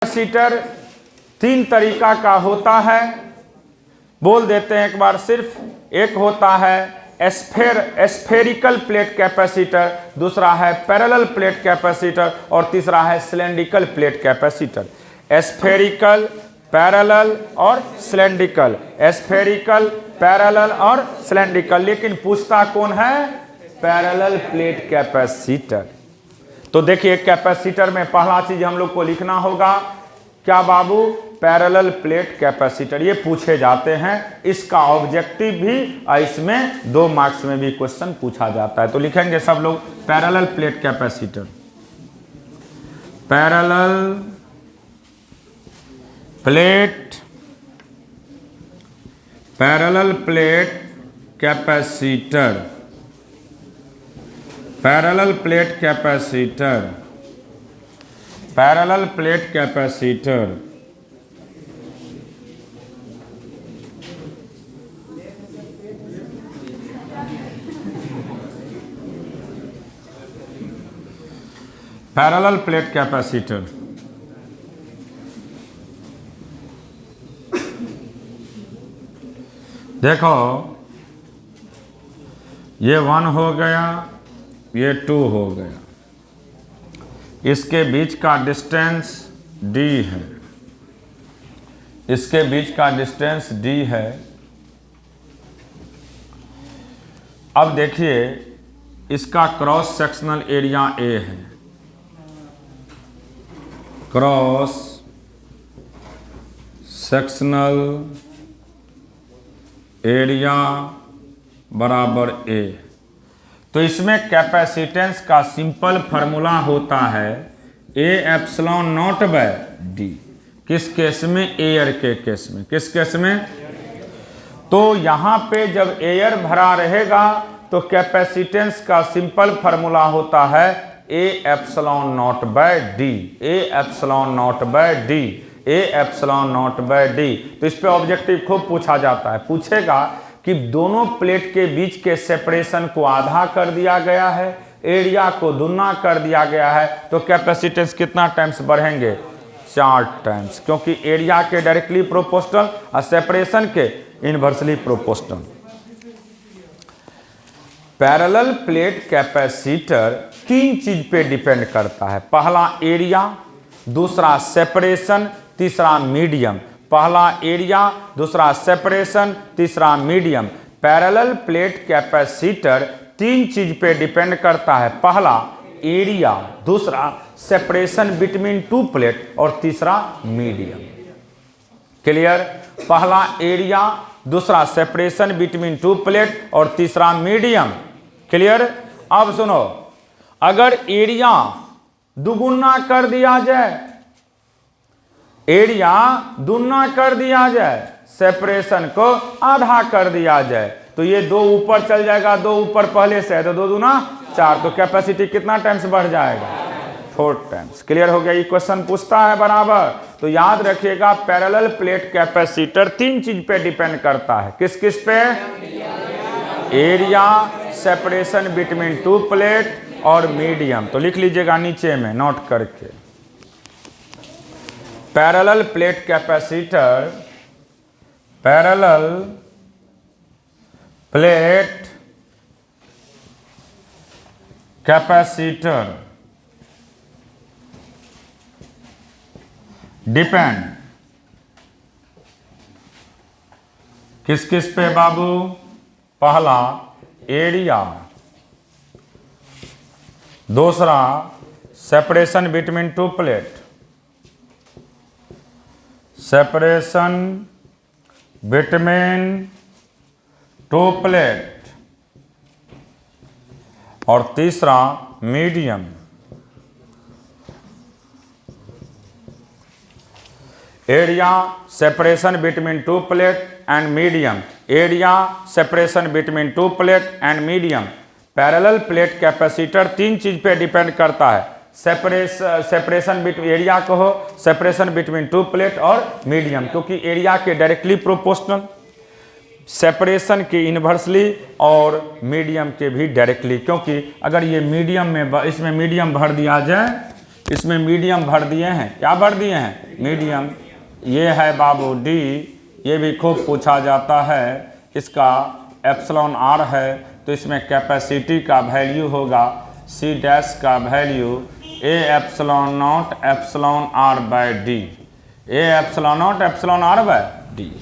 Capacitor तीन तरीका का होता है, बोल देते हैं एक बार सिर्फ। एक होता है स्फेरिकल प्लेट कैपेसिटर, दूसरा है पैरेलल प्लेट कैपेसिटर और तीसरा है cylindrical plate capacitor. Spherical, parallel और सिलेंड्रिकल, स्फेरिकल, पैरेलल और सिलेंड्रिकल। लेकिन पूछता कौन है? Parallel plate capacitor. तो देखिए कैपेसिटर में पहला चीज हम लोग को लिखना होगा क्या बाबू? Parallel plate capacitor. ये पूछे जाते हैं, इसका ऑब्जेक्टिव भी इसमें 2 मार्क्स में भी क्वेश्चन पूछा जाता है। तो लिखेंगे सब लोग parallel plate capacitor. Parallel plate, parallel plate capacitor, parallel plate capacitor, parallel plate capacitor. Parallel plate capacitor. देखो ये 1 हो गया, ये 2 हो गया, इसके बीच का डिस्टेंस d है, इसके बीच का डिस्टेंस d है। अब देखिए इसका क्रॉस सेक्शनल एरिया A है, क्रॉस सेक्शनल एरिया बराबर A। तो इसमें कैपेसिटेंस का सिंपल फार्मूला होता है A epsilon not by D। किस केस में? एयर के केस में। किस केस में? तो यहाँ पे जब एयर भरा रहेगा तो कैपेसिटेंस का सिंपल फार्मूला होता है A epsilon not by D, A epsilon not by D, A epsilon not by D। तो इस पे ऑब्जेक्टिव खूब पूछा जाता है। पूछेगा कि दोनों प्लेट के बीच के सेपरेशन को आधा कर दिया गया है, एरिया को दुगना कर दिया गया है, तो कैपेसिटेंस कितना टाइम्स बढ़ेंगे? 4 टाइम्स, क्योंकि एरिया के डायरेक्टली प्रोपोर्शनल और सेपरेशन के inversely proportional. Parallel plate capacitor 3 चीज पे डिपेंड करता है। पहला एरिया, दूसरा सेपरेशन, तीसरा मीडियम। पहला एरिया, दूसरा सेपरेशन, तीसरा मीडियम। पैरेलल प्लेट कैपेसिटर 3 चीज पे डिपेंड करता है। पहला एरिया, दूसरा सेपरेशन बिटवीन 2 प्लेट और तीसरा मीडियम। क्लियर? पहला एरिया, दूसरा सेपरेशन बिटवीन 2 प्लेट और तीसरा मीडियम। क्लियर? अब सुनो, अगर एरिया दुगुना कर दिया जाए, एरिया दुगना कर दिया जाए, सेपरेशन को आधा कर दिया जाए, तो ये 2 ऊपर चल जाएगा, 2 ऊपर पहले से है तो 2 दूना 4, तो कैपेसिटी कितना टाइम्स बढ़ जाएगा? 4 टाइम्स। क्लियर हो गया? ये क्वेश्चन पूछता है बराबर। तो याद रखिएगा पैरेलल प्लेट कैपेसिटर 3 चीज पे डिपेंड करता है। किस किस पे? एरिया, सेपरेशन बिटवीन 2 प्लेट और मीडियम। तो लिख लीजिएगा नीचे में नोट करके, parallel plate capacitor, parallel plate capacitor depend किस किस पे बाबू? पहला एरिया, दूसरा separation between 2 plate, separation between 2 plate और तीसरा medium. Area, separation between 2 plate and medium, area, separation between 2 plate and medium. Parallel plate capacitor 3 चीज पे डिपेंड करता है। सेपरेशन बिटवीन, एरिया को हो सेपरेशन बिटवीन 2 प्लेट और मीडियम, क्योंकि एरिया के डायरेक्टली प्रोपोर्शनल, सेपरेशन के इन्वर्सली और मीडियम के भी डायरेक्टली, क्योंकि अगर ये मीडियम में इसमें मीडियम भर दिया जाए इसमें मीडियम भर दिए हैं। क्या भर दिए हैं? मीडियम। ये है बाबू डी, ये भी खूब पूछा जाता है। इसका एप्सिलॉन आर है, तो इसमें कैपेसिटी का वैल्यू होगा सी डैश का value A epsilon not epsilon R by D, A epsilon not epsilon R by D.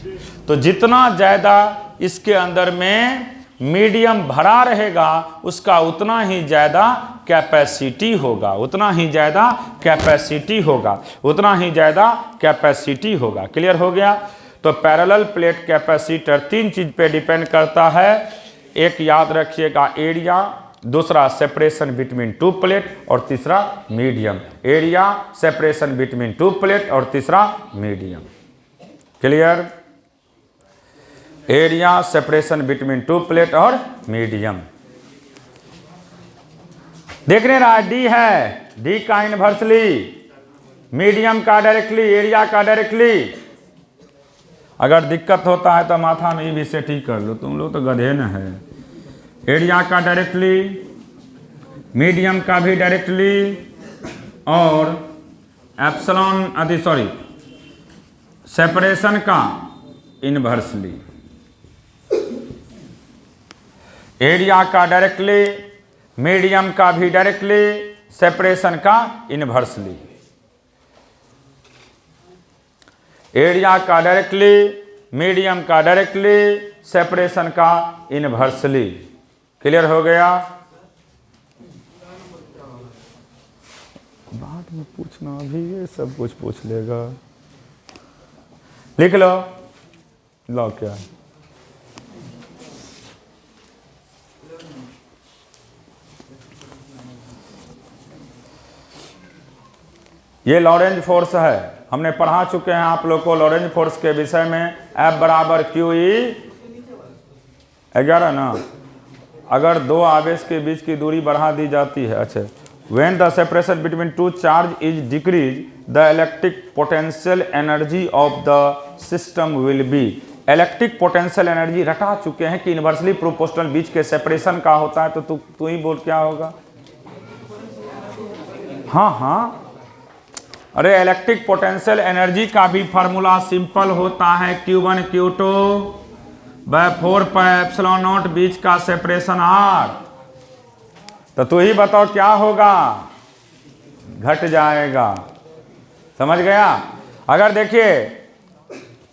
तो जितना ज़्यादा इसके अंदर में मीडियम भरा रहेगा उसका उतना ही ज़्यादा कैपेसिटी होगा, उतना ही ज़्यादा कैपेसिटी होगा, उतना ही ज़्यादा कैपेसिटी होगा। क्लियर हो गया? तो पैरेलल प्लेट कैपेसिटर तीन चीज़ पे डिपेंड करता है। एक याद रखिएगा एरिया, दूसरा सेपरेशन बिटवीन टू प्लेट और तीसरा medium. Area, separation between to plate और तीसरा medium. Clear? Area, separation between to plate और मीडियम। देखने रहा डी है, डी का इनवर्सली, मीडियम का डायरेक्टली, एरिया का डायरेक्टली। अगर दिक्कत होता है तो माथा में भी सेट ही कर लो, तुम लोग तो गधे न है। एरिया का डायरेक्टली, मीडियम का भी डायरेक्टली और एप्सिलॉन सेपरेशन का इनवर्सली। एरिया का डायरेक्टली, मीडियम का भी डायरेक्टली, सेपरेशन का इनवर्सली। एरिया का डायरेक्टली, मीडियम का डायरेक्टली, सेपरेशन का इनवर्सली। क्लियर हो गया? बाद में पूछना, अभी ये सब कुछ पूछ लेगा। लिख लो, लो क्या है? ये लॉरेंज फोर्स है, हमने पढ़ा चुके हैं आप लोग को लॉरेंज फोर्स के विषय में। F बराबर क्यू ई 11 ना। अगर दो आवेश के बीच की दूरी बढ़ा दी जाती है, अच्छा, when the separation between two charge is decrease the electric potential energy of the system will be. Electric potential energy रटा चुके हैं कि इनवर्सली प्रोपोर्शनल बीच के सेपरेशन का होता है। तो तू ही बोल क्या होगा? हाँ, अरे इलेक्ट्रिक पोटेंशियल एनर्जी का भी फार्मूला सिंपल होता है Q1 Q2 by 4 pi epsilon naught, बीच का सेपरेशन R। तो तू ही बताओ क्या होगा? घट जाएगा। समझ गया? अगर देखिए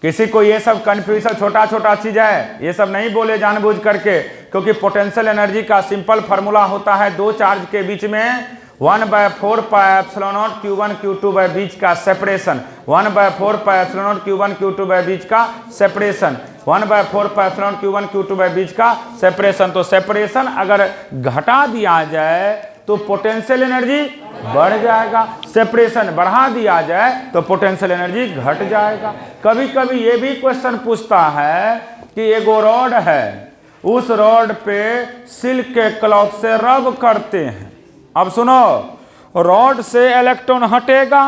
किसी को ये सब कंफ्यूजन, छोटा छोटा चीज है, ये सब नहीं बोले जानबूझ करके, क्योंकि पोटेंशियल एनर्जी का सिंपल फार्मूला होता है दो चार्ज के बीच में 1/4 pi epsilon naught Q1 Q2 by बीच का separation, 1/4 pi epsilon naught Q1 Q2 by बीच का separation, 1/4 pi epsilon naught Q1 Q2 by बीच का सेपरेशन। तो सेपरेशन अगर घटा दिया जाए तो पोटेंशियल एनर्जी बढ़ जाएगा, सेपरेशन बढ़ा दिया जाए तो पोटेंशियल एनर्जी घट जाएगा। कभी कभी ये भी क्वेश्चन पूछता है कि एगो रॉड है, उस रॉड पे सिल्क के क्लॉथ से रब करते हैं। अब सुनो, रॉड से इलेक्ट्रॉन हटेगा,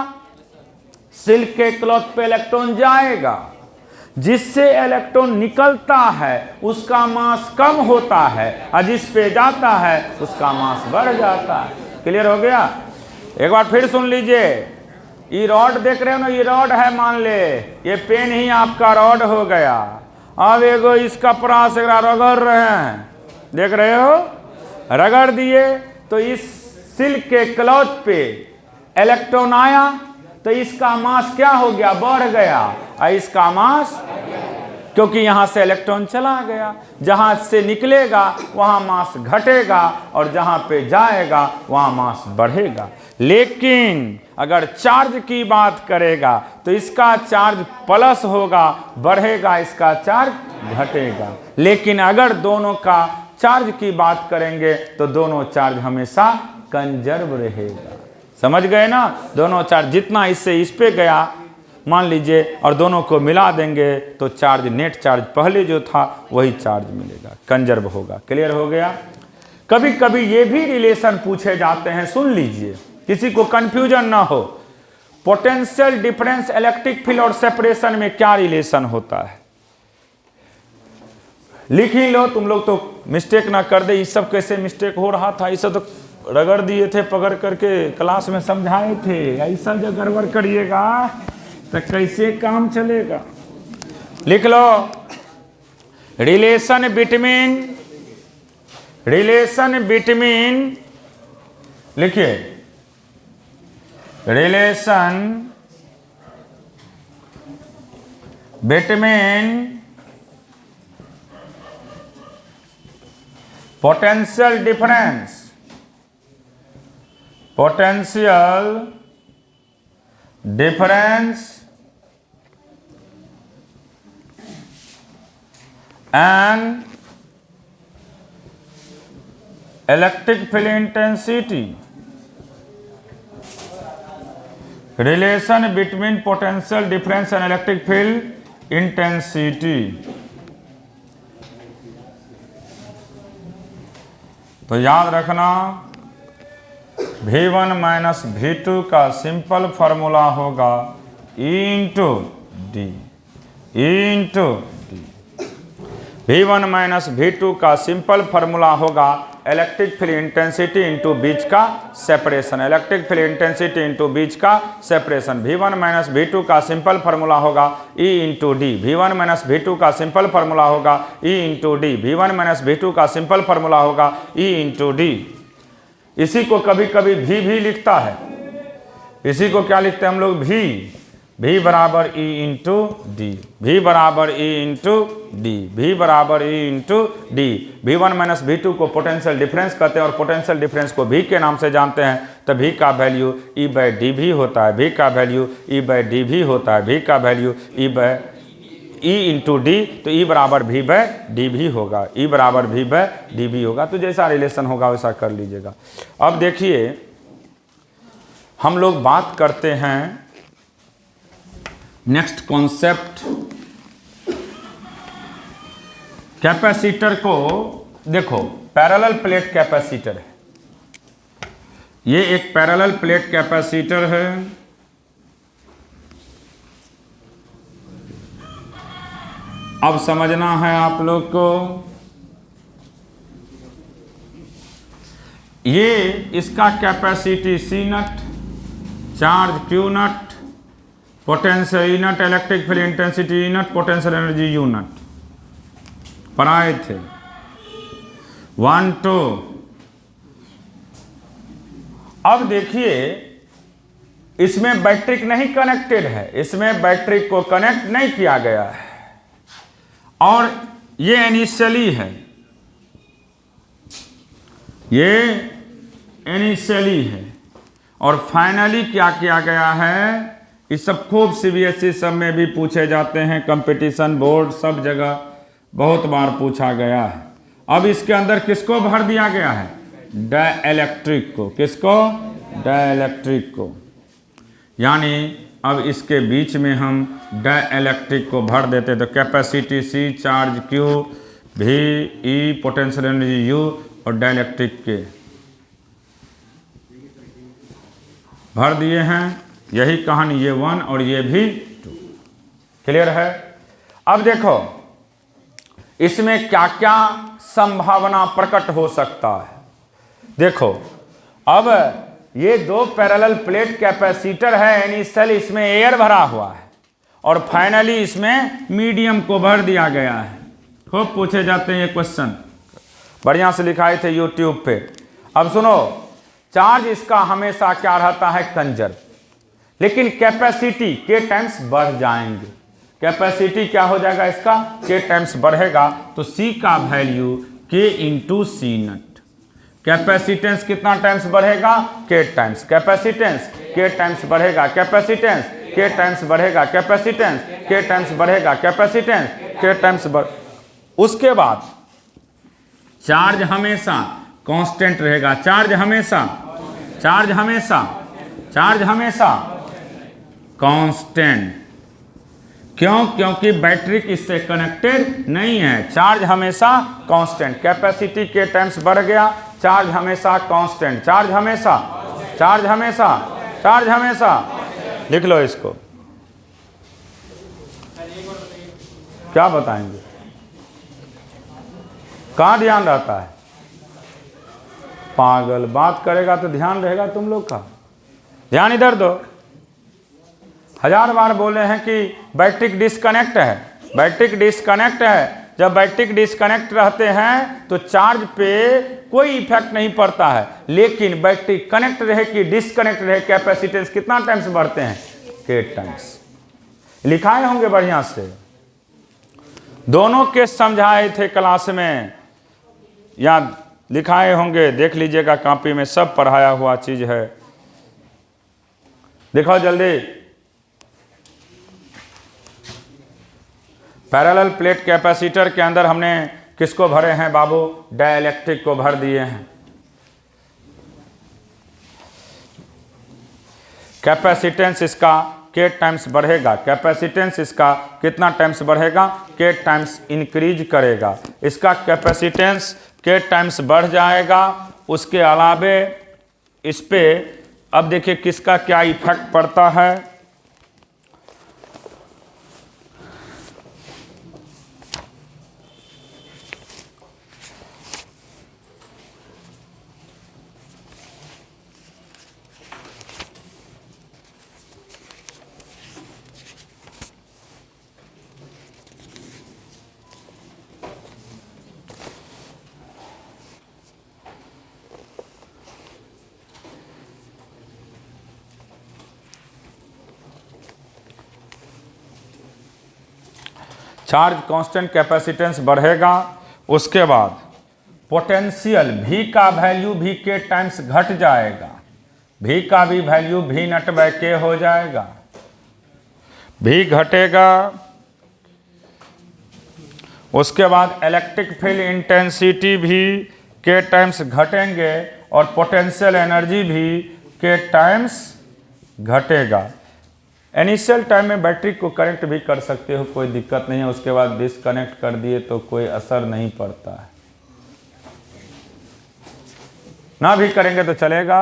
सिल्क के क्लॉथ पे इलेक्ट्रॉन जाएगा, जिससे इलेक्ट्रॉन निकलता है उसका मास कम होता है और जिस पे जाता है उसका मास बढ़ जाता है। क्लियर हो गया? एक बार फिर सुन लीजिए। ये रॉड देख रहे हो ना, ये रॉड है, मान ले ये पेन ही आपका रॉड हो गया। अब एगो इस कपड़ा से रगड़ रहे हैं, देख रहे हो, रगड़ दिए तो इस सिल्क के क्लॉथ पे इलेक्ट्रॉन आया तो इसका मास क्या हो गया? बढ़ गया। और इसका मास, क्योंकि यहां से इलेक्ट्रॉन चला गया, जहां से निकलेगा वहां मास घटेगा और जहां पे जाएगा वहां मास बढ़ेगा। लेकिन अगर चार्ज की बात करेगा तो इसका चार्ज प्लस होगा, बढ़ेगा, इसका चार्ज घटेगा। लेकिन अगर दोनों का चार्ज की बात करेंगे तो दोनों चार्ज हमेशा कंजर्व रहेगा। समझ गए ना? दोनों चार्ज जितना इससे इस पे गया मान लीजिए और दोनों को मिला देंगे तो चार्ज, नेट चार्ज पहले जो था वही चार्ज मिलेगा, कंजर्व होगा। क्लियर हो गया? कभी कभी ये भी रिलेशन पूछे जाते हैं, सुन लीजिए, किसी को कंफ्यूजन ना हो। पोटेंशियल डिफरेंस, इलेक्ट्रिक फील्ड और सेपरेशन में क्या रिलेशन होता है? लिख ही लो, तुम लोग तो मिस्टेक ना कर दे। ये सब कैसे मिस्टेक हो रहा था, ये सब तो रगड़ दिए थे पकड़ करके, क्लास में समझाए थे, ऐसा जो गड़बड़ करिएगा तो कैसे काम चलेगा। लिख लो, रिलेशन बिटवीन, लिखिए, relation between potential difference and electric field intensity, relation between potential difference and electric field intensity। तो याद रखना, V1 माइनस V2 का सिंपल फार्मूला होगा E into D, V1 minus V2 का सिंपल फार्मूला होगा electric field intensity into बीच का separation, electric field intensity into बीच का सेपरेशन। V1 माइनस V2 का सिंपल फार्मूला होगा E into D, V1 minus V2 का सिंपल फार्मूला होगा E into D, V1 minus V2 का सिंपल फार्मूला होगा E इंटू डी। इसी को कभी कभी भी लिखता है, इसी को क्या लिखते हैं हम लोग, V बराबर E इंटू डी, V बराबर E इंटू डी, V बराबर E into D. V1 minus V2 को पोटेंशियल डिफरेंस कहते हैं और पोटेंशियल डिफरेंस को V के नाम से जानते हैं, तो V का वैल्यू E बाई डी भी होता है, V का वैल्यू E बाई डी भी होता है, V का वैल्यू E इंटू डी, तो E बराबर V बाई डी भी होगा, E बराबर V बाई डी भी होगा। तो जैसा रिलेशन होगा वैसा कर लीजिएगा। अब देखिए, हम लोग बात करते हैं नेक्स्ट कॉन्सेप्ट, कैपेसिटर को देखो, पैरेलल प्लेट कैपेसिटर है, ये एक पैरेलल प्लेट कैपेसिटर है। अब समझना है आप लोग को, ये इसका कैपेसिटी C नट, चार्ज Q नट, पोटेंशियल E नट, इलेक्ट्रिक फील्ड इंटेंसिटी E नट, पोटेंशियल एनर्जी U नट पढ़ाए थे 1 2। अब देखिए, इसमें बैटरी नहीं कनेक्टेड है, इसमें बैटरी को कनेक्ट नहीं किया गया है, और ये इनिशियली है, ये इनिशियली है, और फाइनली क्या किया गया है। इस सब खूब CBSE सब में भी पूछे जाते हैं, कंपटीशन बोर्ड सब जगह बहुत बार पूछा गया है। अब इसके अंदर किसको भर दिया गया है, डाइलेक्ट्रिक को, किसको, डाइलेक्ट्रिक को, यानी अब इसके बीच में हम डाइलेक्ट्रिक को भर देते, तो capacity C, charge Q, V, E, potential energy U और डाइलेक्ट्रिक के भर दिए हैं। यही कहानी, ये 1 और ये भी 2, क्लियर है। अब देखो, इसमें क्या क्या संभावना प्रकट हो सकता है। देखो, अब ये दो पैरेलल प्लेट कैपेसिटर है, इनिशियल इसमें एयर भरा हुआ है और फाइनली इसमें मीडियम को भर दिया गया है। खूब पूछे जाते हैं ये क्वेश्चन, बढ़िया से लिखाए थे यूट्यूब पे। अब सुनो, चार्ज इसका हमेशा क्या रहता है, कंजर्व, लेकिन कैपेसिटी के टाइम्स बढ़ जाएंगे। कैपेसिटी क्या हो जाएगा इसका, के टाइम्स बढ़ेगा, तो C का वैल्यू K इंटू C नट। कैपेसिटेंस कितना टाइम्स बढ़ेगा, के टाइम्स, कैपेसिटेंस के टाइम्स बढ़ेगा, कैपेसिटेंस के टाइम्स बढ़ेगा, कैपेसिटेंस के टाइम्स बढ़ेगा, कैपेसिटेंस के टाइम्स बढ़। उसके बाद चार्ज हमेशा कांस्टेंट रहेगा, चार्ज हमेशा कांस्टेंट। क्यों, क्योंकि बैटरी इससे कनेक्टेड नहीं है, चार्ज हमेशा कांस्टेंट। कैपेसिटी के टाइम्स बढ़ गया, चार्ज हमेशा कांस्टेंट, चार्ज हमेशा लिख लो इसको। क्या बताएंगे, कहाँ ध्यान रहता है, पागल, बात करेगा तो ध्यान रहेगा तुम लोग का। ध्यान इधर दो। 1000 बार बोले हैं कि बैटरी डिस्कनेक्ट है, बैटरी डिस्कनेक्ट है। जब बैटरी डिस्कनेक्ट रहते हैं तो चार्ज पे कोई इफेक्ट नहीं पड़ता है, लेकिन बैटरी कनेक्ट रहे कि डिस्कनेक्ट रहे, कैपेसिटेंस कितना टाइम्स बढ़ते हैं? k times. लिखाए होंगे बढ़िया से, दोनों केस समझाए थे क्लास में, या लिखाए होंगे, देख लीजिएगा कॉपी में, सब पढ़ाया हुआ चीज है। देखो जल्दी। पैरेलल प्लेट कैपेसिटर के अंदर हमने किसको भरे हैं बाबू? डाइलेक्ट्रिक को भर दिए हैं। कैपेसिटेंस इसका k टाइम्स बढ़ेगा, कैपेसिटेंस इसका कितना टाइम्स बढ़ेगा? k टाइम्स इंक्रीज करेगा। इसका कैपेसिटेंस k टाइम्स बढ़ जाएगा। उसके अलावे इस पे अब देखिए किसका क्या इफेक्ट पड़ता है। चार्ज कांस्टेंट, कैपेसिटेंस बढ़ेगा। उसके बाद पोटेंशियल V का वैल्यू भी k टाइम्स घट जाएगा। V का भी value V not by k हो जाएगा। V घटेगा। उसके बाद इलेक्ट्रिक फील्ड इंटेंसिटी भी k टाइम्स घटेंगे और पोटेंशियल एनर्जी भी k टाइम्स घटेगा। इनिशियल टाइम में बैटरी को कनेक्ट भी कर सकते हो, कोई दिक्कत नहीं है। उसके बाद डिसकनेक्ट कर दिए तो कोई असर नहीं पड़ता है, ना भी करेंगे तो चलेगा।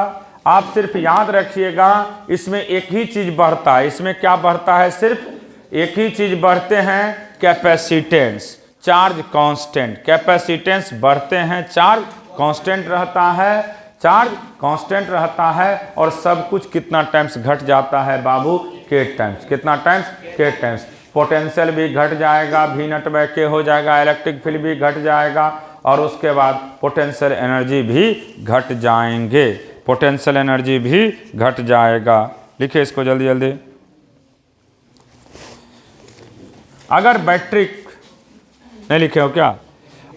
आप सिर्फ याद रखिएगा, इसमें एक ही चीज बढ़ता है। इसमें क्या बढ़ता है? सिर्फ एक ही चीज बढ़ते हैं, कैपेसिटेंस। चार्ज कांस्टेंट, कैपेसिटेंस बढ़ते हैं, चार्ज कांस्टेंट रहता है, चार्ज कांस्टेंट रहता है। और सब कुछ कितना टाइम्स घट जाता है बाबू? k times. कितना टाइम्स? k times. पोटेंशियल भी घट जाएगा, V नॉट बाय k हो जाएगा, इलेक्ट्रिक फील्ड भी घट जाएगा और उसके बाद पोटेंशियल एनर्जी भी घट जाएंगे, पोटेंशियल एनर्जी भी घट जाएगा। लिखिए इसको जल्दी जल्दी। अगर बैटरी नहीं लिखे हो क्या?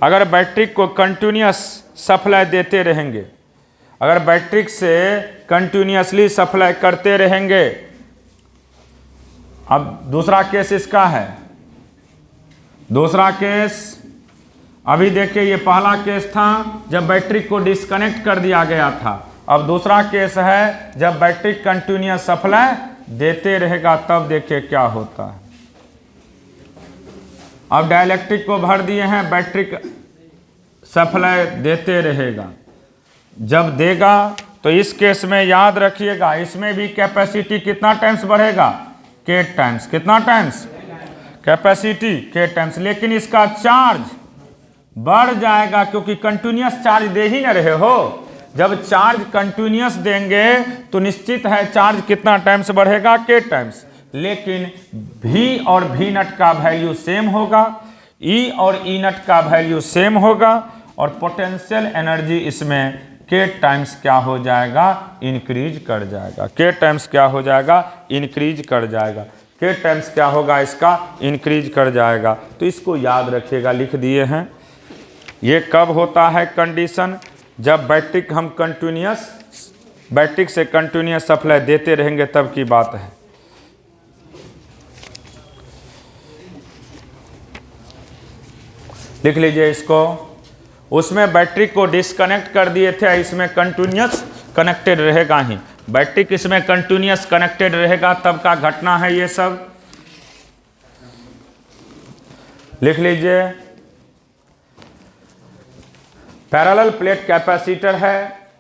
अगर बैटरी को कंटिन्यूअस सप्लाई देते रहेंगे, अगर बैटरी से कंटिन्यूअसली सप्लाई करते रहेंगे। अब दूसरा केस इसका है, दूसरा केस अभी देखिए, ये पहला केस था जब बैटरी को डिस्कनेक्ट कर दिया गया था। अब दूसरा केस है जब बैटरी कंटिन्यूअस सप्लाई देते रहेगा, तब देखिए क्या होता है। अब डाइलेक्ट्रिक को भर दिए हैं, बैटरी सप्लाई देते रहेगा। जब देगा तो इस केस में याद रखिएगा, इसमें भी कैपेसिटी कितना टाइम्स बढ़ेगा? k times. कितना टाइम्स? Capacity k times. लेकिन इसका चार्ज बढ़ जाएगा, क्योंकि कंटिन्यूअस चार्ज दे ही ना रहे हो। जब चार्ज कंटिन्यूअस देंगे तो निश्चित है चार्ज कितना टाइम्स बढ़ेगा? k times. लेकिन V और V नट का वैल्यू सेम होगा, E और E नट का वैल्यू सेम होगा और पोटेंशियल एनर्जी इसमें k टाइम्स क्या हो जाएगा? इंक्रीज कर जाएगा। k टाइम्स क्या हो जाएगा? इंक्रीज कर जाएगा। k टाइम्स क्या होगा? इसका इंक्रीज कर जाएगा। तो इसको याद रखिएगा, लिख दिए हैं। ये कब होता है कंडीशन? जब बैटरी हम कंटिन्यूअस, बैटरी से कंटिन्यूअस सप्लाई देते रहेंगे तब की बात है। लिख लीजिए इसको। उसमें बैटरी को डिस्कनेक्ट कर दिए थे, इसमें कंटिन्यूअस कनेक्टेड रहेगा ही। बैटरी किसमें कंटिन्यूअस कनेक्टेड रहेगा तब का घटना है ये सब। लिख लीजिए। पैरेलल प्लेट कैपेसिटर है,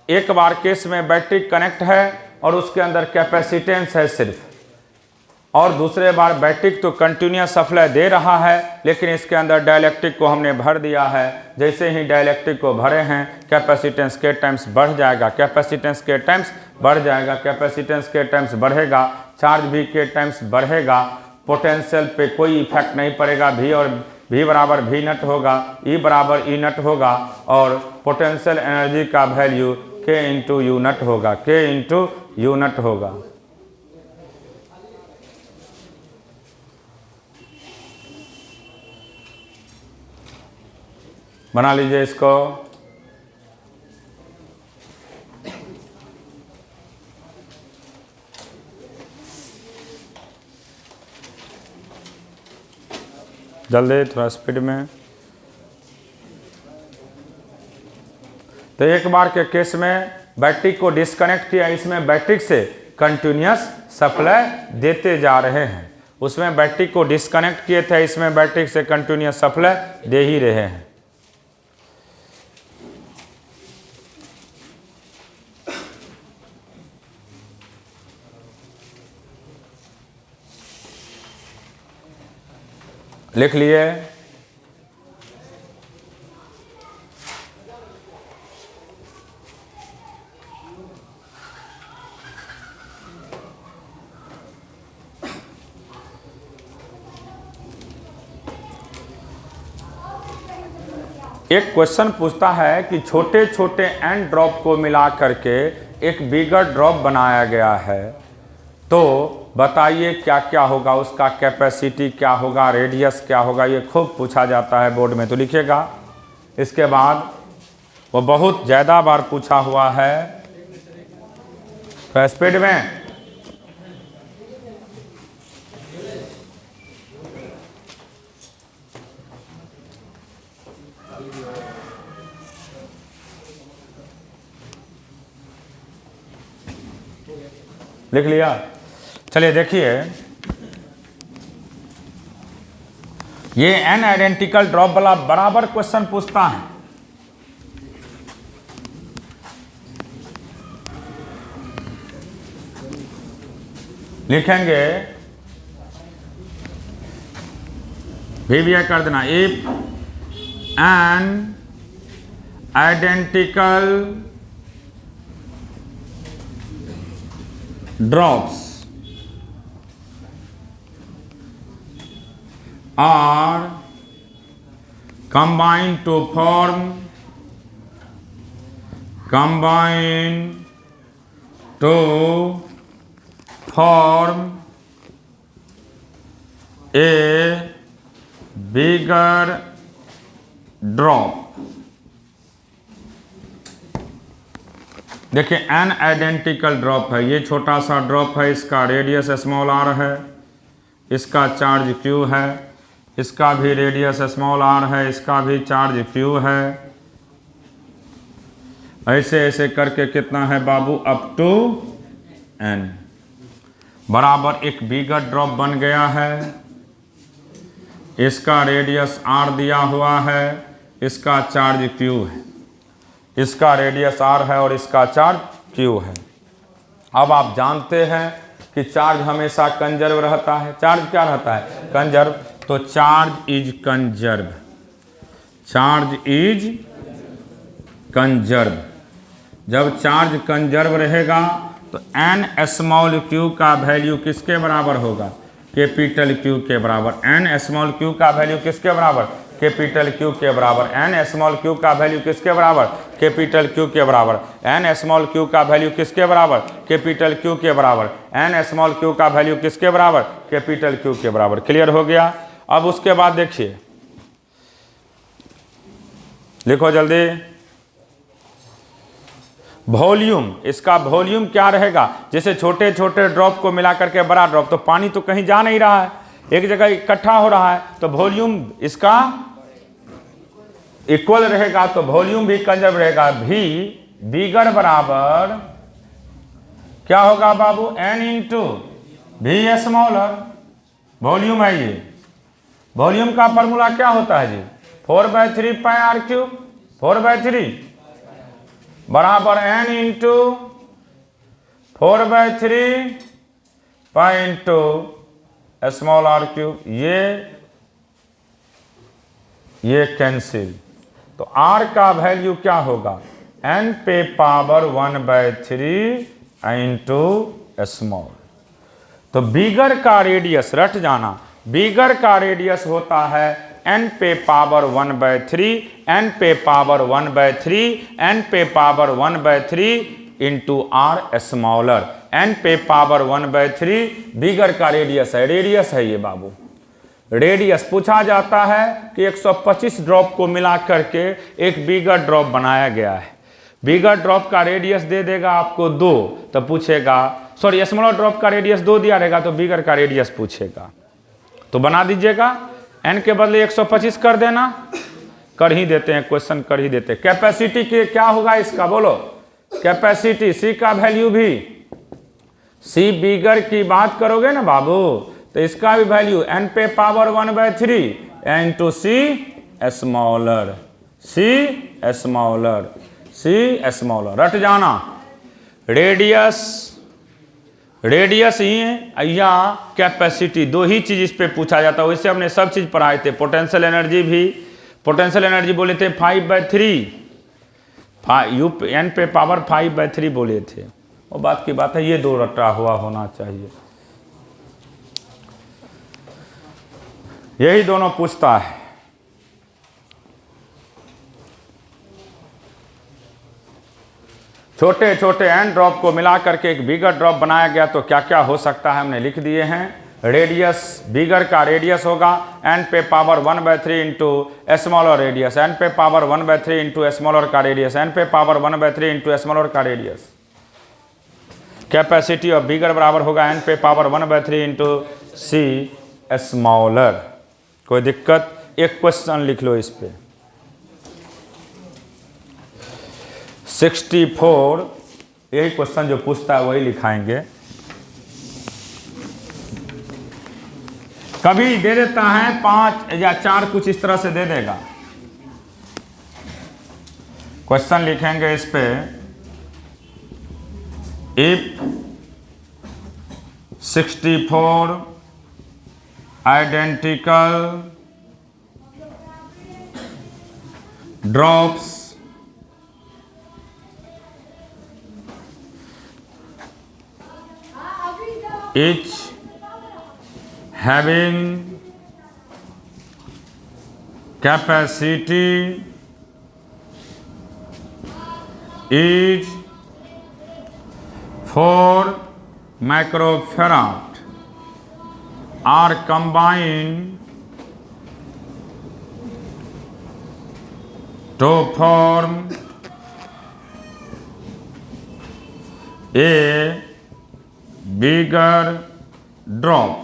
एक बार केस में बैटरी कनेक्ट है और उसके अंदर कैपेसिटेंस है सिर्फ। और दूसरे बार बैटरी तो कंटिन्यूस सप्लाई दे रहा है, लेकिन इसके अंदर डाइलेक्ट्रिक को हमने भर दिया है। जैसे ही डाइलेक्ट्रिक को भरे हैं, कैपेसिटेंस के टाइम्स बढ़ जाएगा, कैपेसिटेंस के टाइम्स बढ़ जाएगा, कैपेसिटेंस के टाइम्स बढ़ेगा, चार्ज भी के टाइम्स बढ़ेगा, पोटेंशियल पे कोई इफेक्ट नहीं पड़ेगा। V और V बराबर V नट होगा, E बराबर E नट होगा, और पोटेंशियल एनर्जी का वैल्यू K इंटू यू नट होगा, K इंटू यू नट होगा। बना लीजिए इसको। जल्दी, थोड़ा स्पीड में। तो एक बार के केस में बैटरी को डिस्कनेक्ट किया, इसमें बैटरी से कंटिन्यूस सप्लाई देते जा रहे हैं। उसमें बैटरी को डिस्कनेक्ट किए थे, इसमें बैटरी से कंटिन्यूस सप्लाई दे ही रहे हैं। लिख लिए। एक क्वेश्चन पूछता है कि छोटे छोटे एन ड्रॉप को मिला करके एक बिगर ड्रॉप बनाया गया है, तो बताइए क्या क्या होगा, उसका कैपेसिटी क्या होगा, रेडियस क्या होगा। ये खूब पूछा जाता है बोर्ड में, तो लिखिएगा। इसके बाद वो बहुत ज़्यादा बार पूछा हुआ है। तो स्पीड में लिख लिया। चलिए देखिए, ये एन आइडेंटिकल ड्रॉप वाला बराबर क्वेश्चन पूछता है। लिखेंगे, भी कर देना, if N identical drops are combined to form a bigger drop। देखिए, एन आइडेंटिकल ड्रॉप है, ये छोटा सा ड्रॉप है, इसका रेडियस स्मॉल आर है, इसका चार्ज क्यू है, इसका भी रेडियस स्मॉल आर है, इसका भी चार्ज क्यू है। ऐसे ऐसे करके कितना है बाबू, अप टू एन बराबर एक बिगर ड्रॉप बन गया है। इसका रेडियस आर दिया हुआ है, इसका चार्ज क्यू है, इसका रेडियस आर है और इसका चार्ज क्यू है। अब आप जानते हैं कि चार्ज हमेशा कंजर्व रहता है। चार्ज क्या रहता है? कंजर्व। तो charge is conserve, charge is conserve. जब चार्ज कंजर्व रहेगा तो एन स्मॉल क्यू का वैल्यू किसके बराबर होगा? कैपिटल क्यू के बराबर। एन स्मॉल क्यू का वैल्यू किसके बराबर? कैपिटल क्यू के बराबर। एन स्मॉल क्यू का वैल्यू किसके बराबर? कैपिटल क्यू के बराबर। एन स्मॉल क्यू का वैल्यू किसके बराबर? कैपिटल क्यू के बराबर। एन स्मॉल क्यू का वैल्यू किसके बराबर? कैपिटल क्यू के बराबर। क्लियर हो गया? अब उसके बाद देखिए, लिखो जल्दी। वॉल्यूम, इसका वॉल्यूम क्या रहेगा? जैसे छोटे छोटे ड्रॉप को मिला करके बड़ा ड्रॉप, तो पानी तो कहीं जा नहीं रहा है, एक जगह इकट्ठा हो रहा है, तो वॉल्यूम इसका इक्वल रहेगा, तो वॉल्यूम भी कंजर्व रहेगा। भी बिगर बराबर क्या होगा बाबू? एन इंटू भी स्मॉलर। वॉल्यूम है ये। वॉल्यूम का फॉर्मूला क्या होता है जी? 4/3 पाई आर क्यूब। 4/3 बराबर N into 4/3 pi into small R cube, ये कैंसिल, तो आर का वैल्यू क्या होगा, n पे पावर 1/3 इंटू स्मॉल। तो बिगर का रेडियस रट जाना, बिगर का रेडियस होता है n पे पावर 1/3, n पे पावर 1/3, n पे power 1/3 into R smaller. n पे पावर 1/3 बिगर का रेडियस है, रेडियस है ये बाबू, रेडियस। पूछा जाता है कि 125 ड्रॉप को मिला करके एक बिगर ड्रॉप बनाया गया है, बिगर ड्रॉप का रेडियस दे देगा आपको 2, तो पूछेगा, सॉरी स्मॉलर ड्रॉप का रेडियस 2 दिया रहेगा तो बिगर का रेडियस पूछेगा, तो बना दीजिएगा, n के बदले 125 कर देना, कर ही देते हैं, क्वेश्चन कर ही देते हैं। कैपेसिटी के क्या होगा इसका बोलो, कैपेसिटी सी का वैल्यू भी, सी बिगर की बात करोगे ना बाबू, तो इसका भी वैल्यू n पे पावर 1/3 इंटू सी स्मॉलर, सी स्मॉलर, सी स्मॉलर, रट जाना। रेडियस, रेडियस ही है या कैपेसिटी, दो ही चीज इस पे पूछा जाता है। वैसे हमने सब चीज पढ़ाए थे, पोटेंशियल एनर्जी भी, पोटेंशियल एनर्जी बोले थे 5/3, n पे पावर 5/3 बोले थे, वो बात की बात है, ये दो रटा हुआ होना चाहिए, यही दोनों पूछता है। छोटे छोटे एन ड्रॉप को मिला करके एक बिगर ड्रॉप बनाया गया, तो क्या क्या हो सकता है हमने लिख दिए हैं। रेडियस, बिगर का रेडियस होगा n पे power 1/3 into smaller radius, n पे पावर 1/3 इंटू स्मॉलर का रेडियस, n पे पावर 1/3 इंटू स्मॉलर का रेडियस। कैपेसिटी ऑफ बिगर बराबर होगा n पे पावर 1/3 इंटू सी स्मॉलर। कोई दिक्कत, एक क्वेश्चन लिख लो इस पे। 64, यही क्वेश्चन जो पूछता है वही लिखाएंगे। कभी दे देता है 5 या 4, कुछ इस तरह से दे देगा। क्वेश्चन लिखेंगे इस पे, if 64 identical drops each having capacity is 4 microfarad are combined to form a bigger drop,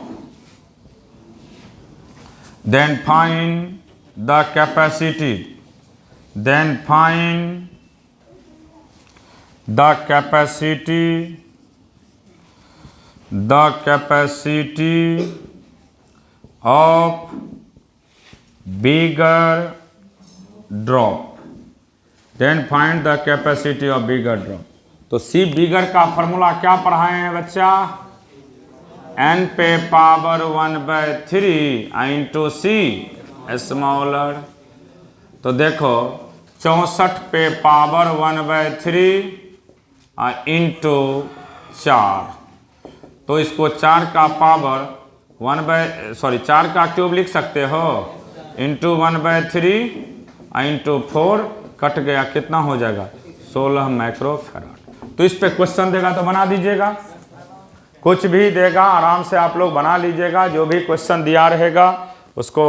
then find the capacity, then find the capacity of bigger drop, then find the capacity of bigger drop। तो सी बिगर का formula क्या पढ़ाए हैं बच्चा, n पे power 1/3 into सी smaller. तो देखो 64 पे पावर 1/3 इंटू 4, तो इसको 4 का पावर 4 का क्यूब लिख सकते हो, इंटू 1/3 इंटू 4 कट गया, कितना हो जाएगा 16 माइक्रोफैराड। तो इस पे क्वेश्चन देगा तो बना दीजिएगा, कुछ भी देगा आराम से आप लोग बना लीजिएगा, जो भी क्वेश्चन दिया रहेगा उसको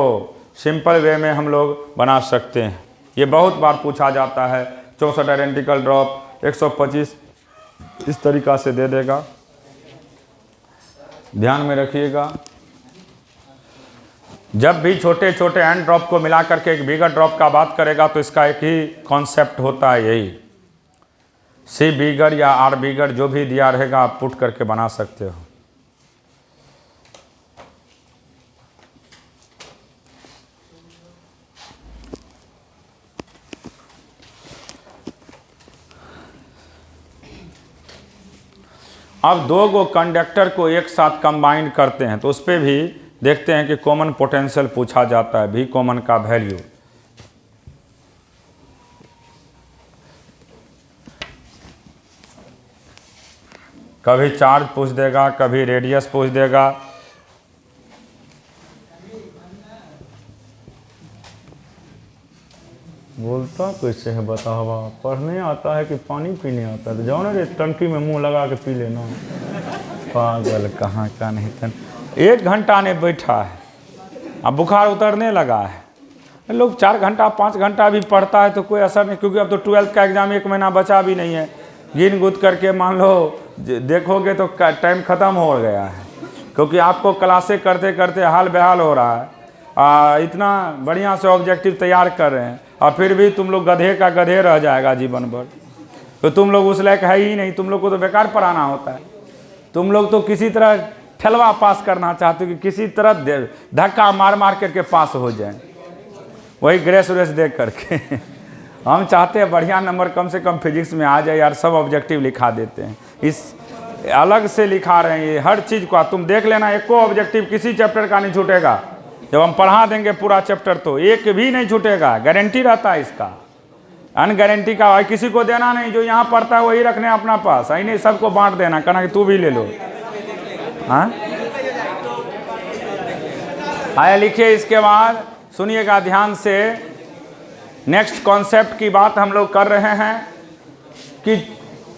सिंपल वे में हम लोग बना सकते हैं। ये बहुत बार पूछा जाता है, 64 आइडेंटिकल ड्रॉप 125 इस तरीक़ा से दे देगा, ध्यान में रखिएगा। जब भी छोटे छोटे एन ड्रॉप को मिला करके एक बिगर ड्रॉप का बात करेगा तो इसका एक ही कॉन्सेप्ट होता है, यही सी बिगर या आर बिगर जो भी दिया रहेगा आप पुट करके बना सकते हो। अब दो गो कंडक्टर को एक साथ कंबाइन करते हैं तो उस पर भी देखते हैं कि कॉमन पोटेंशियल पूछा जाता है, भी कॉमन का वैल्यू। कभी चार्ज पूछ देगा, कभी रेडियस पूछ देगा। बोलता कैसे है बतावा, पढ़ने आता है कि पानी पीने आता है? तो जाओ ना रे टंकी में मुंह लगा के पी लेना। पागल कहाँ का नहीं था। 1 घंटा ने बैठा है, अब बुखार उतरने लगा है। लोग 4 घंटा 5 घंटा भी पढ़ता है तो कोई असर नहीं, क्योंकि अब तो 12th का एग्ज़ाम 1 महीना बचा भी नहीं है। गिन गुद करके मान लो देखोगे तो टाइम ख़त्म हो गया है, क्योंकि आपको क्लासे करते करते हाल बेहाल हो रहा है। इतना बढ़िया से ऑब्जेक्टिव तैयार कर रहे हैं और फिर भी तुम लोग गधे का गधे रह जाएगा जीवन भर। तो तुम लोग उस लायक है ही नहीं, तुम लोग को तो बेकार पढ़ाना होता है। तुम लोग तो किसी तरह ठेलवा पास करना चाहते हो कि किसी तरह धक्का मार मार करके पास हो जाए, वही ग्रेस व्रेस देख करके। हम चाहते हैं बढ़िया नंबर कम से कम फिजिक्स में आ जाए यार, सब ऑब्जेक्टिव लिखा देते हैं। इस अलग से लिखा रहे हैं ये हर चीज़ को। तुम देख लेना, एक को ऑब्जेक्टिव किसी चैप्टर का नहीं छूटेगा। जब हम पढ़ा देंगे पूरा चैप्टर तो एक भी नहीं छूटेगा, गारंटी रहता है इसका। अनगारंटी का किसी को देना नहीं, जो यहाँ पढ़ता है वही रखने अपना पास, आई नहीं सबको बांट देना, कहना कि तू भी ले लो। हाँ आया लिखिए। इसके बाद सुनिएगा ध्यान से, नेक्स्ट कॉन्सेप्ट की बात हम लोग कर रहे हैं कि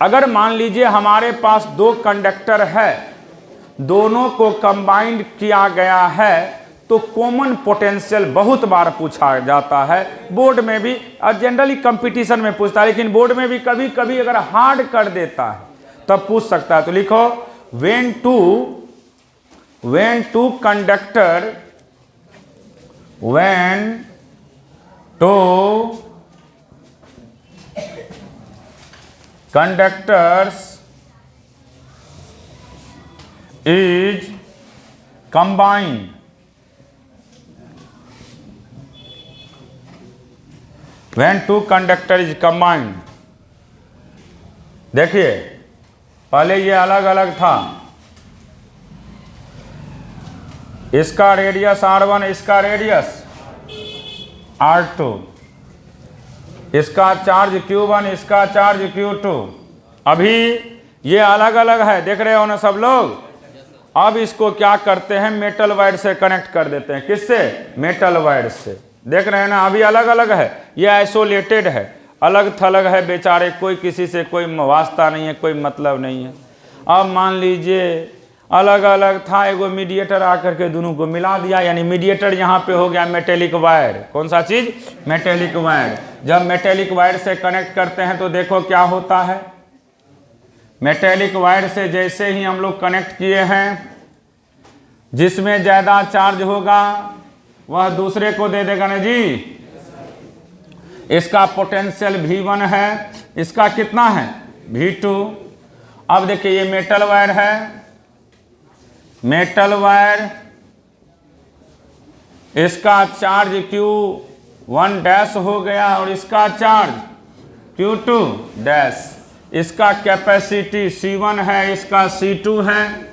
अगर मान लीजिए हमारे पास 2 कंडक्टर है, दोनों को कंबाइंड किया गया है, तो कॉमन पोटेंशियल बहुत बार पूछा जाता है बोर्ड में भी, और जनरली कंपटीशन में पूछता है, लेकिन बोर्ड में भी कभी कभी अगर हार्ड कर देता है तब पूछ सकता है। तो लिखो when two conductors is combined, when 2 conductor is combined। देखिए पहले ये अलग अलग था, इसका रेडियस R1, इसका रेडियस R2, इसका चार्ज Q1, इसका चार्ज Q2। अभी ये अलग अलग है, देख रहे हो ना सब लोग। अब इसको क्या करते हैं, मेटल वायर से कनेक्ट कर देते हैं। किससे? मेटल वायर से। देख रहे हैं ना, अभी अलग अलग है, ये आइसोलेटेड है, अलग थलग है बेचारे, कोई किसी से कोई वास्ता नहीं है, कोई मतलब नहीं है। अब मान लीजिए अलग अलग था, एगो मीडिएटर आकर के दोनों को मिला दिया, यानी मीडिएटर यहाँ पे हो गया मेटेलिक वायर। कौन सा चीज? Metallic wire. जब मेटेलिक वायर से कनेक्ट करते हैं तो देखो क्या होता है, मेटेलिक वायर से जैसे ही हम लोग कनेक्ट किए हैं, जिसमें ज़्यादा चार्ज होगा वह दूसरे को दे देगा ना जी। इसका पोटेंशियल V1 है, इसका कितना है? V2। अब देखिए ये मेटल वायर है, मेटल वायर, इसका चार्ज Q1 डैश हो गया और इसका चार्ज Q2 डैश। इसका कैपेसिटी C1 है, इसका C2 है।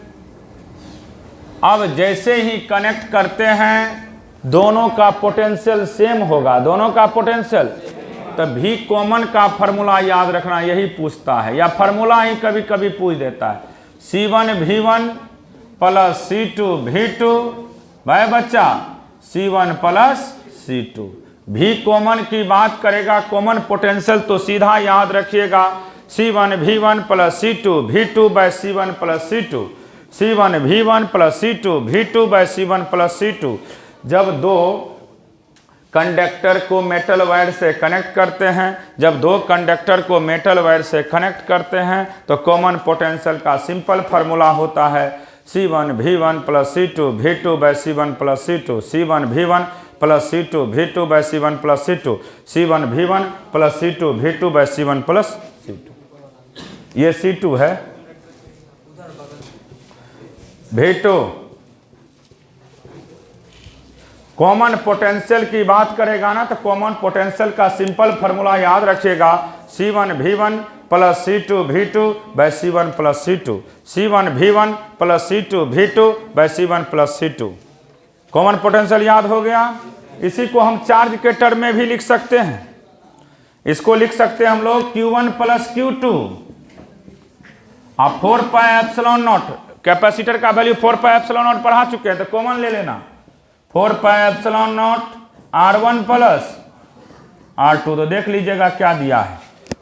अब जैसे ही कनेक्ट करते हैं दोनों का पोटेंशियल सेम होगा, दोनों का पोटेंशियल। तो भी कॉमन का फॉर्मूला याद रखना, यही पूछता है, या फॉर्मूला ही कभी कभी पूछ देता है। C1 V1 plus C2 V2, भाई बच्चा C1 प्लस C2। भी कॉमन की बात करेगा, कॉमन पोटेंशियल, तो सीधा याद रखिएगा C1 V1 plus C2 V2 by C1 plus C2, C1 V1 plus C2 V2 by C1 plus C2। जब 2 कंडक्टर को मेटल वायर से कनेक्ट करते हैं, जब 2 कंडक्टर को मेटल वायर से कनेक्ट करते हैं तो कॉमन पोटेंशियल का सिंपल फार्मूला होता है C1 V1 plus C2 V2 by C1 plus C2, C1 V1 plus C2 V2 by C1 plus C2, C1 V1 plus C2 V2 by C1 plus C2। ये C2 है, V2। Common potential की बात करेगा ना तो common potential का simple formula याद रखिएगा, C1 V1 plus C2V2 by C1 plus C2, C1V1 plus C2V2 by C1 plus C2। Common potential याद हो गया। इसी को हम चार्ज के टर्म में भी लिख सकते हैं। इसको लिख सकते हैं हम लोग Q1 प्लस Q2 और 4 पाई एप्सिलॉन नॉट। कैपेसिटर का वैल्यू 4 पाई एप्सिलॉन नॉट पढ़ा चुके हैं, तो कॉमन ले लेना 4 pi epsilon not R1 plus R2। तो देख लीजिएगा क्या दिया है,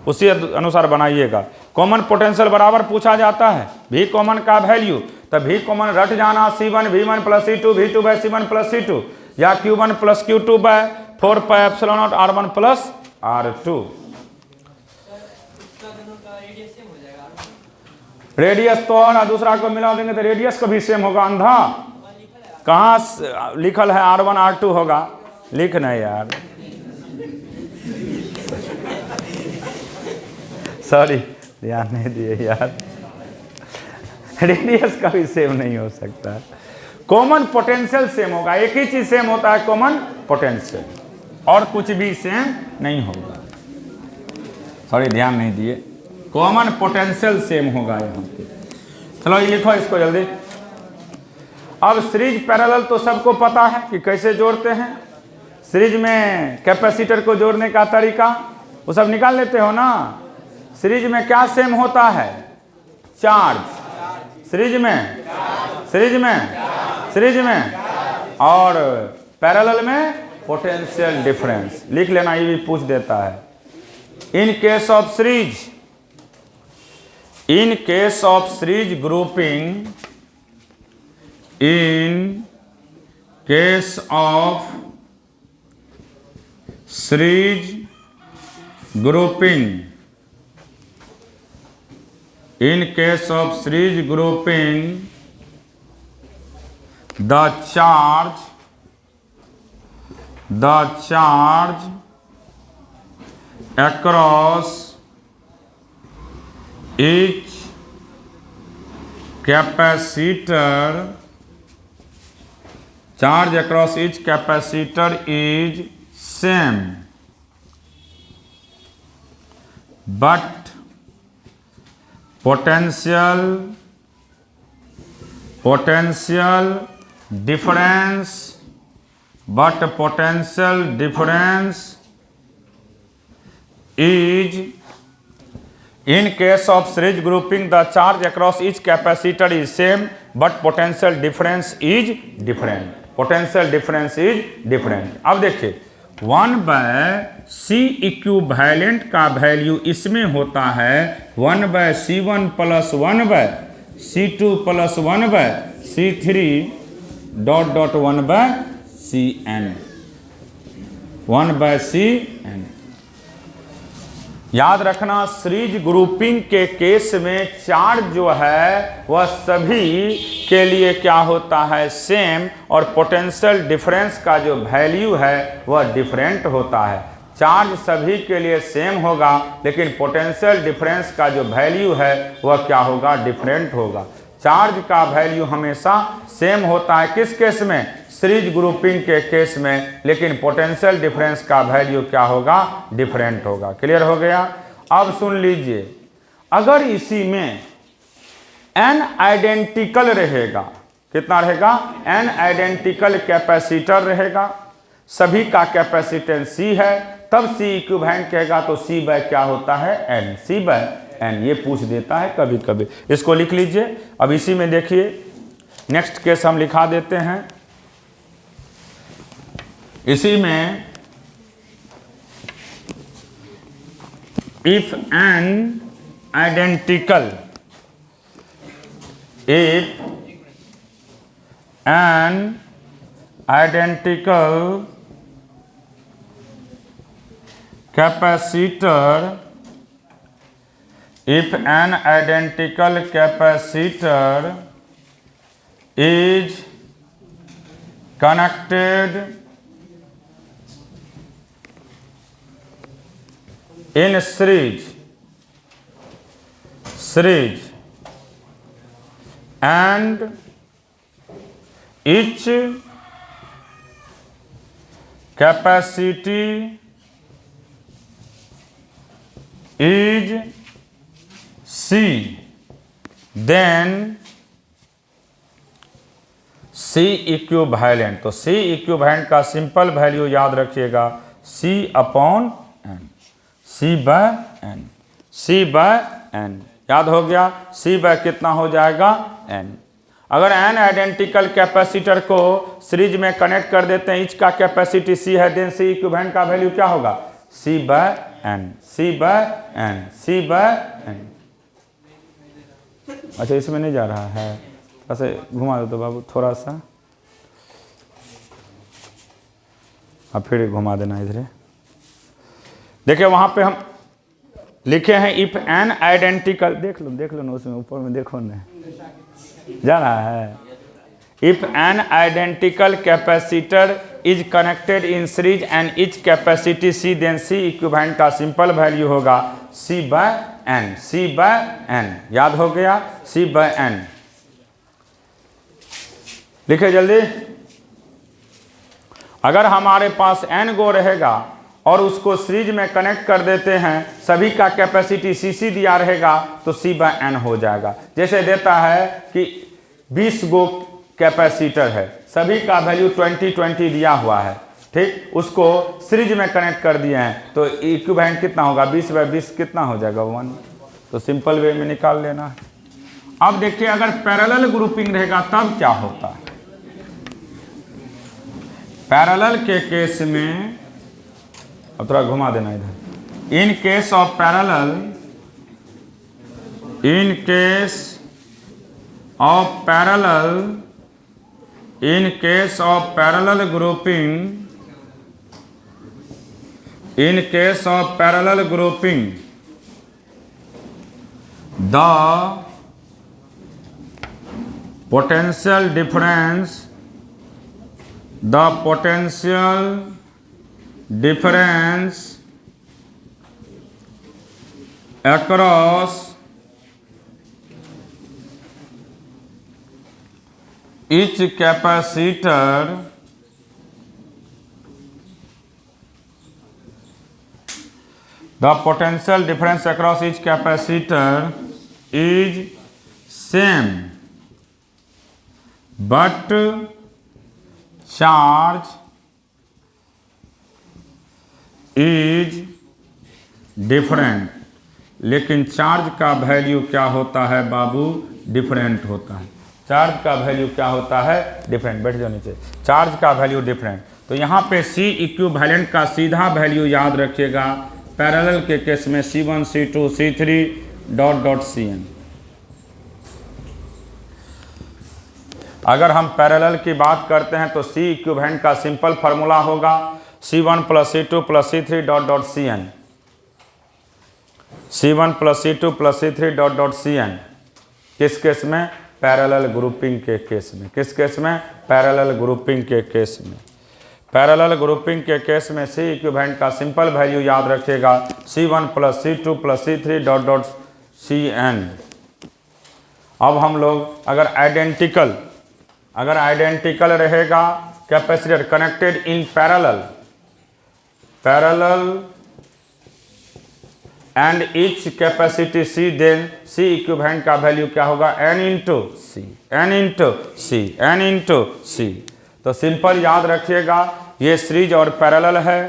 उसी अनुसार बनाइएगा। कॉमन पोटेंशियल बराबर पूछा जाता है भी कॉमन का वैल्यू, तो भी कॉमन रट जाना C1V1 plus C2V2 by C1 plus C2 या Q1 plus Q2 by 4 pi epsilon not R1 plus R2। Radius तो और दूसरा को मिला देंगे तो रेडियस को भी सेम होगा। अंधा कहाँ लिखल है R1 R2 होगा, लिख नहीं यार, सॉरी ध्यान नहीं दिए यार। रेडियस का भी सेम नहीं हो सकता। कॉमन पोटेंशियल सेम होगा, एक ही चीज सेम होता है कॉमन पोटेंशियल, और कुछ भी सेम नहीं होगा। सॉरी ध्यान नहीं दिए, कॉमन पोटेंशियल सेम होगा यहाँ पे। चलो ये लिखो इसको जल्दी। अब सीरीज पैरेलल तो सबको पता है कि कैसे जोड़ते हैं। सीरीज में कैपेसिटर को जोड़ने का तरीका वो सब निकाल लेते हो ना। सीरीज में क्या सेम होता है? चार्ज। सीरीज में और पैरेलल में पोटेंशियल डिफरेंस। लिख लेना, ये भी पूछ देता है। In case of series grouping, in case of series grouping, in case of series grouping, the charge across each capacitor, charge across each capacitor is same, but potential difference is, in case of series grouping the charge across each capacitor is same but potential difference is different। Potential difference is different. अब देखिए 1/C equivalent का value इसमें होता है 1/C1 plus 1/C2 plus 1/C3 dot 1/Cn, 1/Cn। याद रखना series grouping के case में चार्ज जो है वह सभी के लिए क्या होता है? सेम, और पोटेंशियल डिफरेंस का जो वैल्यू है वह डिफरेंट होता है। चार्ज सभी के लिए सेम होगा लेकिन पोटेंशियल डिफरेंस का जो वैल्यू है वह क्या होगा? डिफरेंट होगा। चार्ज का वैल्यू हमेशा सेम होता है किस केस में? सीरीज ग्रुपिंग के केस में, लेकिन पोटेंशियल डिफरेंस का वैल्यू क्या होगा? डिफरेंट होगा। क्लियर हो गया? अब सुन लीजिए, अगर इसी में n आइडेंटिकल रहेगा, कितना रहेगा? n आइडेंटिकल कैपेसिटर रहेगा, सभी का कैपेसिटेंस C है, तब C इक्विवेलेंट कहेगा तो C बाय क्या होता है? n, C by n। ये पूछ देता है कभी कभी, इसको लिख लीजिए। अब इसी में देखिए नेक्स्ट केस हम लिखा देते हैं। इसी में if an identical capacitor, if an identical capacitor is connected in series and each capacity is C, then C equivalent. तो C इक्विवेलेंट का सिंपल वैल्यू याद रखिएगा C अपॉन n, C/n याद हो गया। C बाय कितना हो जाएगा n। अगर n आइडेंटिकल कैपेसिटर को सीरीज में कनेक्ट कर देते हैं, ईच का कैपेसिटी C है, देन C इक्विवेलेंट का वैल्यू क्या होगा C/n। अच्छा इसमें नहीं जा रहा है, ऐसे घुमा दो तो बाबू थोड़ा सा, अब फिर घुमा देना इधर। देखिए वहां पे हम लिखे हैं इफ एन आइडेंटिकल, देख लो ना उसमें ऊपर में देखो ना, जा रहा है। If N identical capacitor is connected in series and each capacity C, then C equivalent का सिंपल वैल्यू होगा C/n। याद हो गया C/n। लिखे जल्दी। अगर हमारे पास n गो रहेगा और उसको सीरीज में कनेक्ट कर देते हैं, सभी का कैपेसिटी CC दिया रहेगा तो C/n हो जाएगा। जैसे देता है कि 20 गो कैपेसिटर है, सभी का वैल्यू 20 दिया हुआ है, ठीक, उसको सीरीज में कनेक्ट कर दिए हैं तो इक्विवेलेंट कितना होगा 20/20 कितना हो जाएगा 1। तो सिंपल वे में निकाल लेना है। अब देखिए अगर पैरेलल ग्रुपिंग रहेगा तब क्या होता है। पैरेलल के केस में, अब थोड़ा घुमा देना इधर, in case of parallel, in case of parallel, in case of parallel grouping, in case of parallel grouping the potential difference, the potential difference across each capacitor the potential difference across each capacitor is same but charge is different। लेकिन charge का value क्या होता है बाबू, different होता है। Charge का value क्या होता है, डिफरेंट। बैठ जाओ नीचे। चार्ज का वैल्यू डिफरेंट। तो यहाँ पे C इक्विवेलेंट का सीधा वैल्यू याद रखिएगा। पैरेलल के केस में C1 C2 C3 ... Cn। अगर हम पैरेलल की बात करते हैं तो C इक्विवेलेंट का सिंपल फार्मूला होगा C1 + C2 + C3 ... Cn। C1 + C2 + C3 ... Cn। किस केस में, पैरेलल ग्रुपिंग के केस में। किस केस में, पैरेलल ग्रुपिंग के केस में। पैरेलल ग्रुपिंग के केस में C इक्विवेलेंट का सिंपल वैल्यू याद रखिएगा C1 + C2 + C3 ... Cn। अब हम लोग अगर आइडेंटिकल रहेगा capacitor connected in parallel and each capacity C, then C equivalent का वैल्यू क्या होगा n × C। तो सिंपल याद रखिएगा ये सीरीज और पैरेलल है।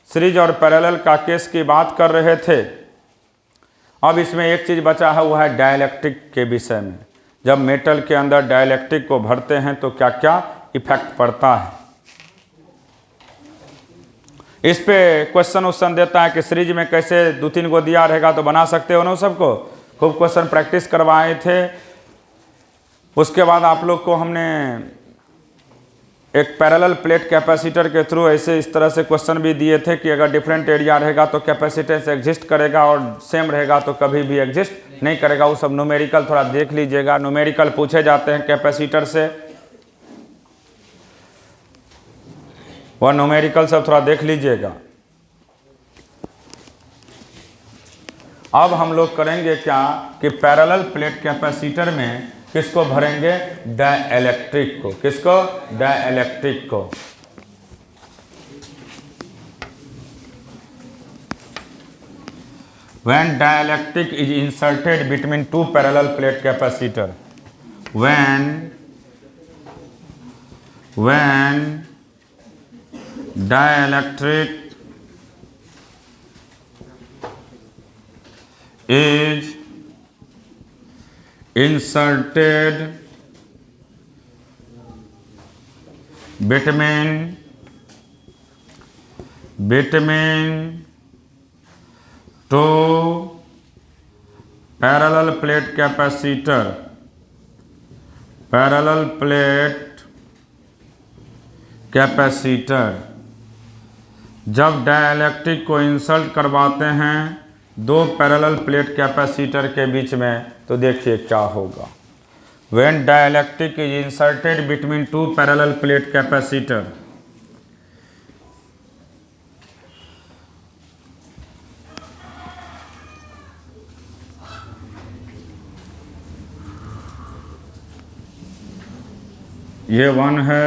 सीरीज और पैरेलल का केस की बात कर रहे थे। अब इसमें एक चीज़ बचा है, वो है डाइलेक्ट्रिक के विषय में। जब मेटल के अंदर डाइलेक्ट्रिक को भरते हैं तो क्या क्या इफेक्ट पड़ता है, इस पे क्वेश्चन देता है कि सीरीज में कैसे 2-3 गो दिया रहेगा तो बना सकते हो ना। सबको खूब क्वेश्चन प्रैक्टिस करवाए थे। उसके बाद आप लोग को हमने एक पैरेलल प्लेट कैपेसिटर के थ्रू ऐसे इस तरह से क्वेश्चन भी दिए थे कि अगर डिफरेंट एरिया रहेगा तो कैपेसिटेंस एग्जिस्ट करेगा और सेम रहेगा तो कभी भी एग्जिस्ट नहीं करेगा। वो सब न्यूमेरिकल थोड़ा देख लीजिएगा। न्यूमेरिकल पूछे जाते हैं कैपेसिटर से, वह न्यूमेरिकल सब थोड़ा देख लीजिएगा। अब हम लोग करेंगे क्या कि पैरेलल प्लेट कैपेसिटर में किसको भरेंगे, डाइलेक्ट्रिक को। किसको, डाइलेक्ट्रिक को। when dielectric is inserted between two parallel plate capacitor, when dielectric is inserted between two parallel plate capacitor, जब डाइलेक्ट्रिक को इंसर्ट करवाते हैं दो पैरेलल प्लेट कैपेसिटर के बीच में, तो देखिए क्या होगा। When dielectric is inserted between two parallel plate capacitor, ये 1 है।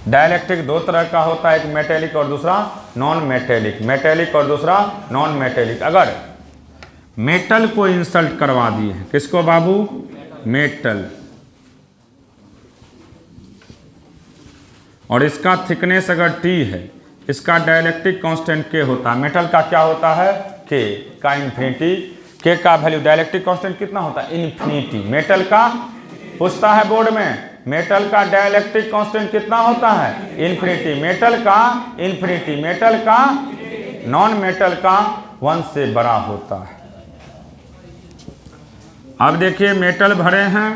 डाइलेक्ट्रिक दो तरह का होता है, एक मेटेलिक और दूसरा नॉन मेटेलिक। मेटेलिक और दूसरा नॉन मेटेलिक। अगर मेटल को इंसल्ट करवा दिए हैं, किसको बाबू? मेटल, और इसका थिकनेस अगर T है, इसका डाइलेक्ट्रिक कांस्टेंट K होता है। मेटल का क्या होता है? K का इन्फिनिटी। K का वैल्यू, डाइलेक्ट्रिक कांस्टेंट कितना होता है? इन्फिनिटी। मेटल का पूछता है बोर्ड में, मेटल का डाइलेक्ट्रिक कांस्टेंट कितना होता है? इन्फिनिटी। मेटल का इन्फिनिटी, मेटल का, नॉन मेटल का 1 से बड़ा होता है। अब देखिए मेटल भरे हैं,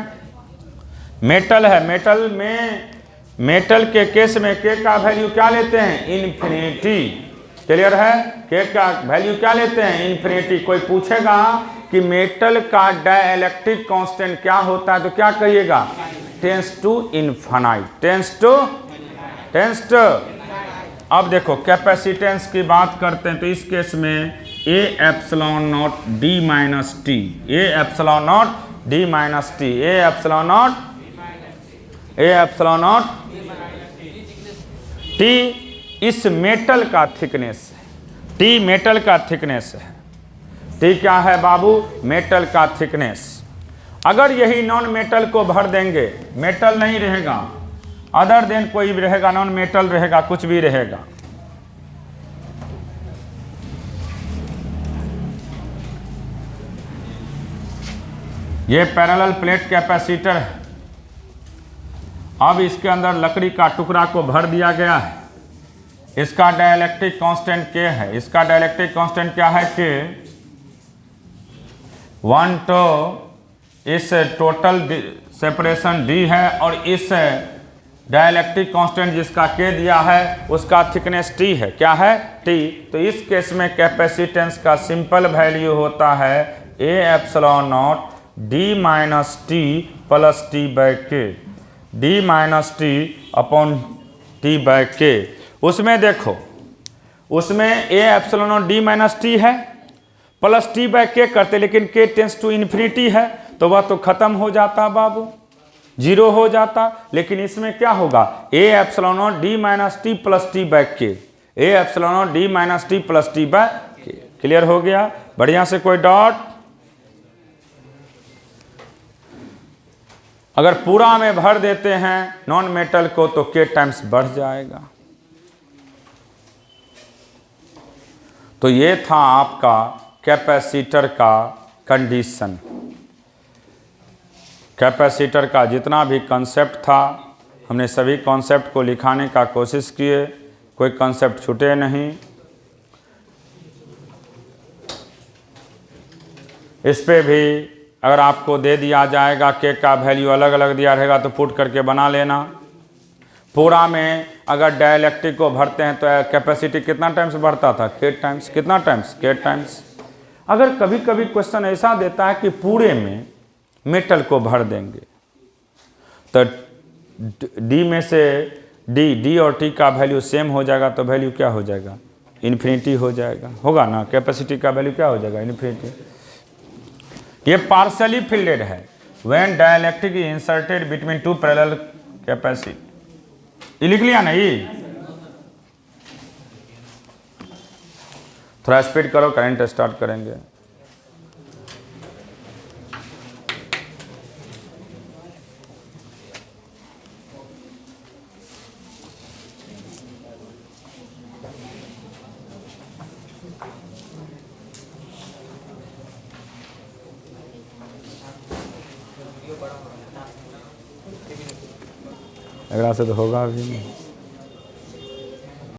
मेटल है, मेटल में, मेटल के केस में K का वैल्यू क्या लेते हैं? इन्फिनिटी। क्लियर है? K का वैल्यू क्या लेते हैं? इन्फिनिटी। कोई पूछेगा कि मेटल का डाइलेक्ट्रिक कांस्टेंट क्या होता है, तो क्या कहिएगा? Tends to infinite, tends to. अब देखो कैपेसिटेंस की बात करते हैं, तो इस केस में A epsilon not D minus T, A epsilon not D minus T, A epsilon not T इस मेटल का थिकनेस है। T मेटल का थिकनेस है। T क्या है बाबू? मेटल का थिकनेस। अगर यही नॉन मेटल को भर देंगे, मेटल नहीं रहेगा, अदर देन कोई भी रहेगा, नॉन मेटल रहेगा, कुछ भी रहेगा, ये पैरेलल प्लेट कैपेसिटर है। अब इसके अंदर लकड़ी का टुकड़ा को भर दिया गया है। इसका डाइलेक्ट्रिक कांस्टेंट K है। इसका डाइलेक्ट्रिक कांस्टेंट क्या है? K। 1 तो इस टोटल सेपरेशन D है, और इस डाइलेक्ट्रिक कांस्टेंट जिसका K दिया है उसका थिकनेस T है। क्या है? T। तो इस केस में कैपेसिटेंस का सिंपल वैल्यू होता है A epsilon not D minus T plus T by K, D minus T upon T by K। उसमें देखो, उसमें A epsilon not D minus T है, प्लस T बाई K करते, लेकिन K टेंस टू इन्फिनिटी है, तो वह तो खत्म हो जाता बाबू, 0 हो जाता। लेकिन इसमें क्या होगा? A epsilon not D minus T plus T by K, A epsilon not D minus T plus T by K। Clear हो गया? बढ़िया से, कोई डॉट? अगर पूरा में भर देते हैं नॉन मेटल को, तो K टाइम्स बढ़ जाएगा। तो ये था आपका कैपेसिटर का कंडीशन। कैपेसिटर का जितना भी कॉन्सेप्ट था, हमने सभी कॉन्सेप्ट को लिखाने का कोशिश किए, कोई कॉन्सेप्ट छूटे नहीं। इस पे भी अगर आपको दे दिया जाएगा, K का वैल्यू अलग अलग दिया रहेगा, तो पुट करके बना लेना। पूरा में अगर डाइलेक्ट्रिक को भरते हैं तो कैपेसिटी कितना टाइम्स बढ़ता था? K times. कितना टाइम्स? K times. अगर कभी कभी क्वेश्चन ऐसा देता है कि पूरे में मेटल को भर देंगे, तो D में से D और T का वैल्यू सेम हो जाएगा, तो वैल्यू क्या हो जाएगा? इन्फिनिटी हो जाएगा। होगा ना? कैपेसिटी का वैल्यू क्या हो जाएगा? इन्फिनिटी। ये पार्शली फिल्डेड है। When dielectric is inserted between two parallel capacity, ये लिख लिया ना? ये थोड़ा स्पीड करो, करंट स्टार्ट करेंगे। एकरा से तो होगा अभी नहीं।